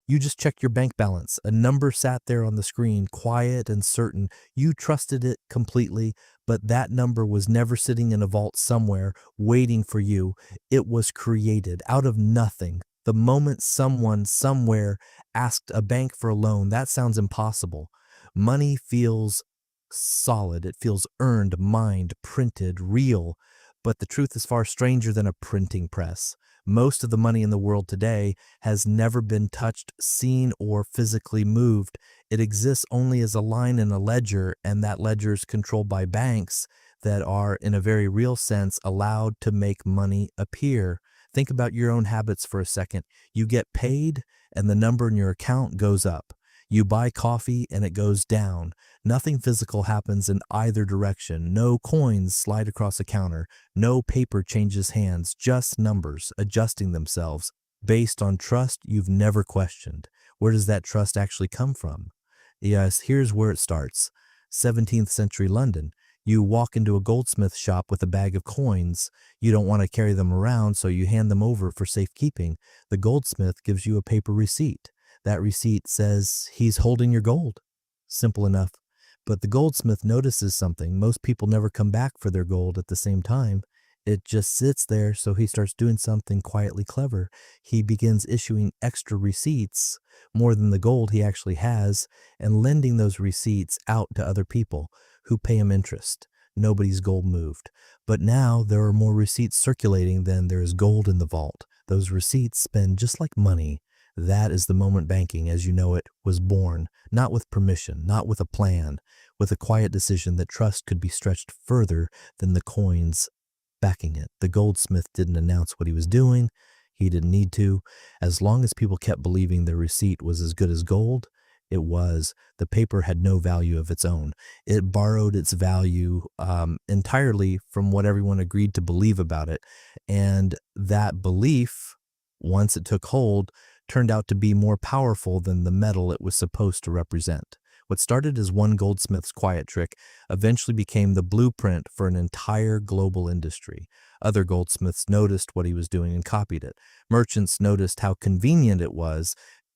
You just checked your bank balance. A number sat there on the screen, quiet and certain. You trusted it completely, but that number was never sitting in a vault somewhere waiting for you. It was created out of nothing. The moment someone somewhere asked a bank for a loan, that sounds impossible. Money feels solid. It feels earned, mined, printed, real. But the truth is far stranger than a printing press. Most of the money in the world today has never been touched, seen, or physically moved. It exists only as a line in a ledger, and that ledger is controlled by banks that are, in a very real sense, allowed to make money appear. Think about your own habits for a second. You get paid, and the number in your account goes up. You buy coffee, and it goes down. Nothing physical happens in either direction. No coins slide across a counter. No paper changes hands, just numbers adjusting themselves based on trust you've never questioned. Where does that trust actually come from? Yes, here's where it starts. 17th century London. You walk into a goldsmith shop with a bag of coins. You don't want to carry them around, so you hand them over for safekeeping. The goldsmith gives you a paper receipt. That receipt says he's holding your gold. Simple enough. But the goldsmith notices something. Most people never come back for their gold at the same time. It just sits there, so he starts doing something quietly clever. He begins issuing extra receipts, more than the gold he actually has, and lending those receipts out to other people who pay him interest. Nobody's gold moved. But now there are more receipts circulating than there is gold in the vault. Those receipts spend just like money. That is the moment banking, as you know it, was born, not with permission, not with a plan, with a quiet decision that trust could be stretched further than the coins backing it. The goldsmith didn't announce what he was doing. He didn't need to. As long as people kept believing the receipt was as good as gold, it was. The paper had no value of its own. It borrowed its value entirely from what everyone agreed to believe about it. And that belief, once it took hold, turned out to be more powerful than the metal it was supposed to represent. What started as one goldsmith's quiet trick eventually became the blueprint for an entire global industry. Other goldsmiths noticed what he was doing and copied it. Merchants noticed how convenient it was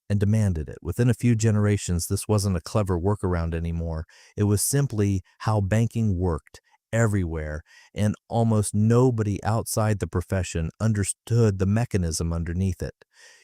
and demanded it. Within a few generations, this wasn't a clever workaround anymore. It was simply how banking worked everywhere, and almost nobody outside the profession understood the mechanism underneath it.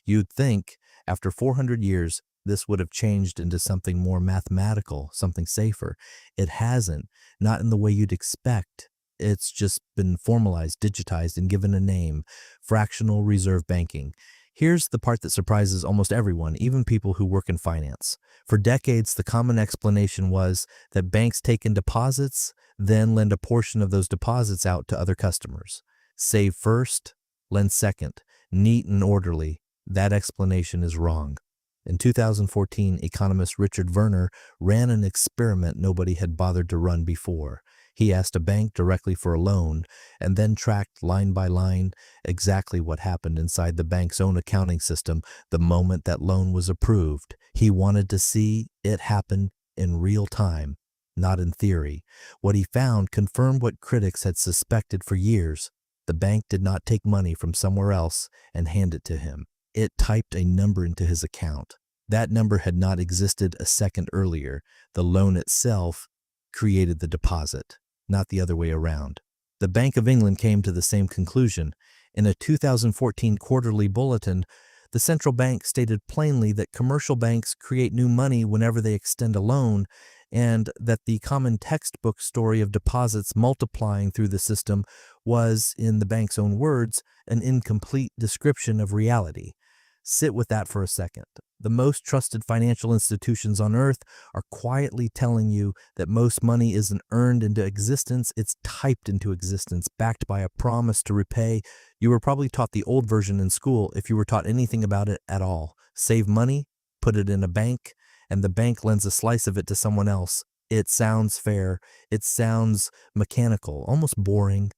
You'd think, after 400 years, this would have changed into something more mathematical, something safer. It hasn't, not in the way you'd expect. It's just been formalized, digitized, and given a name: fractional reserve banking. Here's the part that surprises almost everyone, even people who work in finance. For decades, the common explanation was that banks take in deposits, then lend a portion of those deposits out to other customers. Save first, lend second. Neat and orderly. That explanation is wrong. In 2014, economist Richard Werner ran an experiment nobody had bothered to run before. He asked a bank directly for a loan and then tracked line by line exactly what happened inside the bank's own accounting system the moment that loan was approved. He wanted to see it happen in real time, not in theory. What he found confirmed what critics had suspected for years. The bank did not take money from somewhere else and hand it to him. It typed a number into his account. That number had not existed a second earlier. The loan itself created the deposit, not the other way around. The Bank of England came to the same conclusion. In a 2014 quarterly bulletin, the central bank stated plainly that commercial banks create new money whenever they extend a loan, and that the common textbook story of deposits multiplying through the system was, in the bank's own words, an incomplete description of reality. Sit with that for a second. The most trusted financial institutions on earth are quietly telling you that most money isn't earned into existence, it's typed into existence, backed by a promise to repay. You were probably taught the old version in school, if you were taught anything about it at all. Save money, put it in a bank, and the bank lends a slice of it to someone else. It sounds fair. It sounds mechanical, almost boring.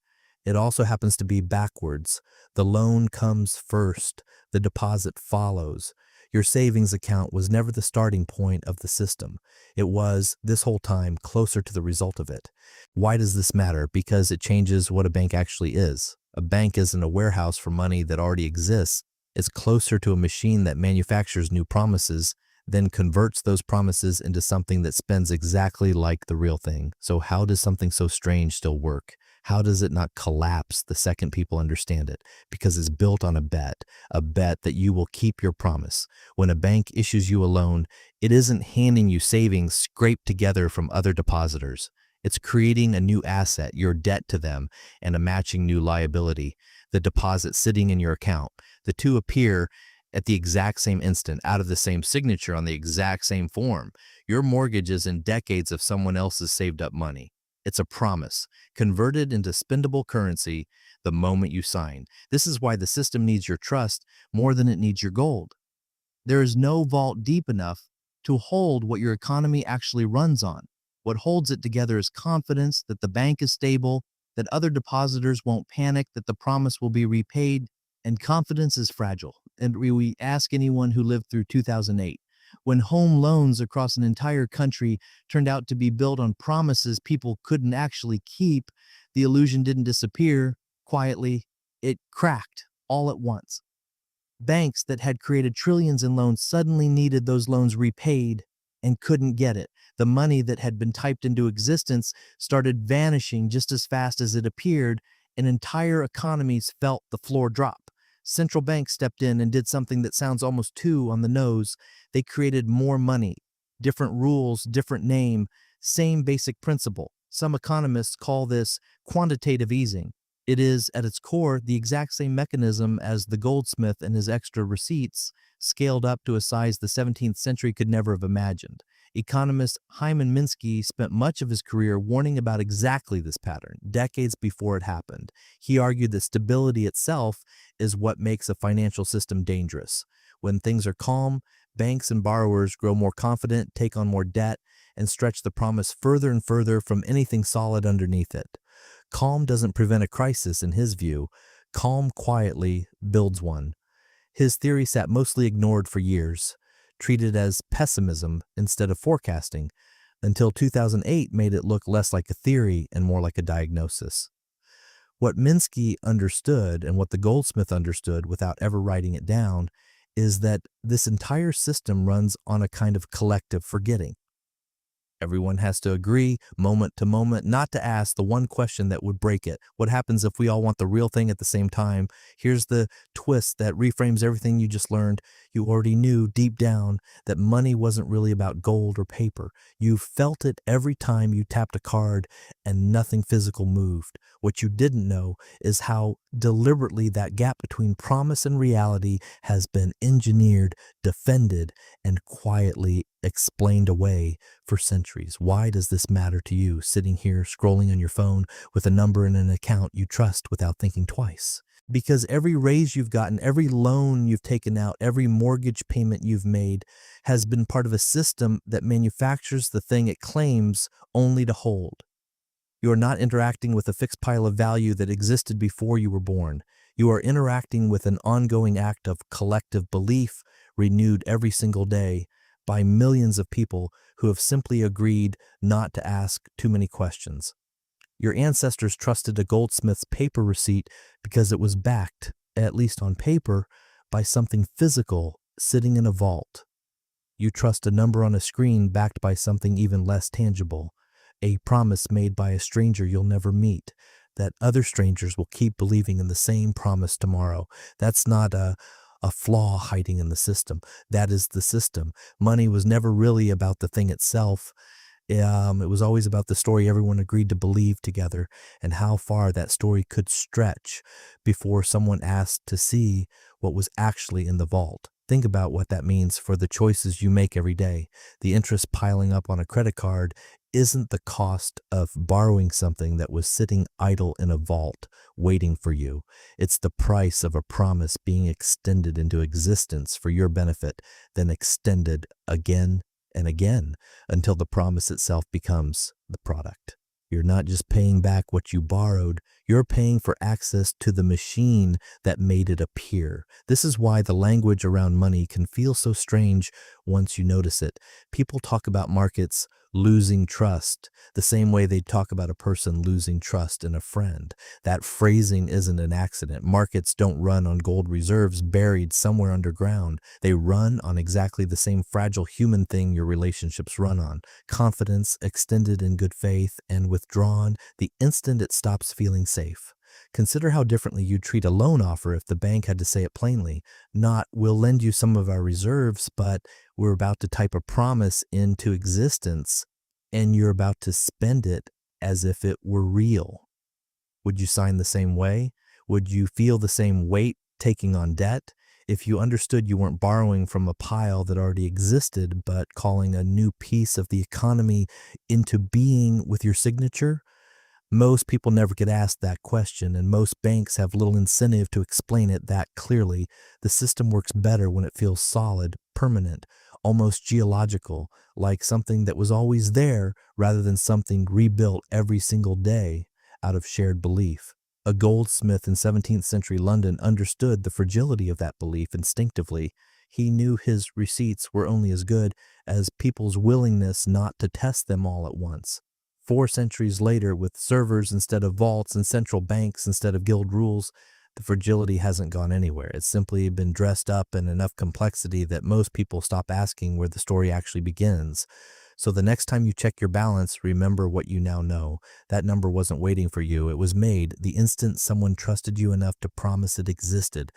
It also happens to be backwards. The loan comes first. The deposit follows. Your savings account was never the starting point of the system. It was, this whole time, closer to the result of it. Why does this matter? Because it changes what a bank actually is. A bank isn't a warehouse for money that already exists. It's closer to a machine that manufactures new promises, then converts those promises into something that spends exactly like the real thing. So how does something so strange still work? How does it not collapse the second people understand it? Because it's built on a bet that you will keep your promise. When a bank issues you a loan, it isn't handing you savings scraped together from other depositors. It's creating a new asset, your debt to them, and a matching new liability, the deposit sitting in your account. The two appear at the exact same instant, out of the same signature on the exact same form. Your mortgage is in decades of someone else's saved up money. It's a promise, converted into spendable currency the moment you sign. This is why the system needs your trust more than it needs your gold. There is no vault deep enough to hold what your economy actually runs on. What holds it together is confidence that the bank is stable, that other depositors won't panic, that the promise will be repaid, and confidence is fragile. And we ask anyone who lived through 2008, when home loans across an entire country turned out to be built on promises people couldn't actually keep, the illusion didn't disappear quietly, it cracked all at once. Banks that had created trillions in loans suddenly needed those loans repaid and couldn't get it. The money that had been typed into existence started vanishing just as fast as it appeared, and entire economies felt the floor drop. Central banks stepped in and did something that sounds almost too on the nose. They created more money, different rules, different name, same basic principle. Some economists call this quantitative easing. It is, at its core, the exact same mechanism as the goldsmith and his extra receipts, scaled up to a size the 17th century could never have imagined. Economist Hyman Minsky spent much of his career warning about exactly this pattern, decades before it happened. He argued that stability itself is what makes a financial system dangerous. When things are calm, banks and borrowers grow more confident, take on more debt, and stretch the promise further and further from anything solid underneath it. Calm doesn't prevent a crisis, in his view. Calm quietly builds one. His theory sat mostly ignored for years, treated as pessimism instead of forecasting, until 2008 made it look less like a theory and more like a diagnosis. What Minsky understood and what the goldsmith understood without ever writing it down is that this entire system runs on a kind of collective forgetting. Everyone has to agree, moment to moment, not to ask the one question that would break it. What happens if we all want the real thing at the same time? Here's the twist that reframes everything you just learned. You already knew deep down that money wasn't really about gold or paper. You felt it every time you tapped a card and nothing physical moved. What you didn't know is how deliberately that gap between promise and reality has been engineered, defended, and quietly explained away for centuries. Why does this matter to you, sitting here scrolling on your phone with a number in an account you trust without thinking twice? Because every raise you've gotten, every loan you've taken out, every mortgage payment you've made has been part of a system that manufactures the thing it claims only to hold. You are not interacting with a fixed pile of value that existed before you were born. You are interacting with an ongoing act of collective belief, renewed every single day by millions of people who have simply agreed not to ask too many questions. Your ancestors trusted a goldsmith's paper receipt because it was backed, at least on paper, by something physical sitting in a vault. You trust a number on a screen backed by something even less tangible, a promise made by a stranger you'll never meet, that other strangers will keep believing in the same promise tomorrow. That's not a flaw hiding in the system. That is the system. Money was never really about the thing itself. It was always about the story everyone agreed to believe together and how far that story could stretch before someone asked to see what was actually in the vault. Think about what that means for the choices you make every day. The interest piling up on a credit card isn't the cost of borrowing something that was sitting idle in a vault waiting for you. It's the price of a promise being extended into existence for your benefit, then extended again and again until the promise itself becomes the product. You're not just paying back what you borrowed, You're paying for access to the machine that made it appear. This is why the language around money can feel so strange once you notice it. People talk about markets losing trust the same way they talk about a person losing trust in a friend. That phrasing isn't an accident. Markets don't run on gold reserves buried somewhere underground. They run on exactly the same fragile human thing your relationships run on: confidence extended in good faith and withdrawn the instant it stops feeling safe. Consider how differently you'd treat a loan offer if the bank had to say it plainly. Not, "We'll lend you some of our reserves," but, "We're about to type a promise into existence, and you're about to spend it as if it were real." Would you sign the same way? Would you feel the same weight taking on debt if you understood you weren't borrowing from a pile that already existed, but calling a new piece of the economy into being with your signature? Most people never get asked that question, and most banks have little incentive to explain it that clearly. The system works better when it feels solid, permanent, almost geological, like something that was always there rather than something rebuilt every single day out of shared belief. A goldsmith in 17th century London understood the fragility of that belief instinctively. He knew his receipts were only as good as people's willingness not to test them all at once. 4 centuries later, with servers instead of vaults and central banks instead of guild rules, the fragility hasn't gone anywhere. It's simply been dressed up in enough complexity that most people stop asking where the story actually begins. So the next time you check your balance, remember what you now know. That number wasn't waiting for you. It was made the instant someone trusted you enough to promise it existed.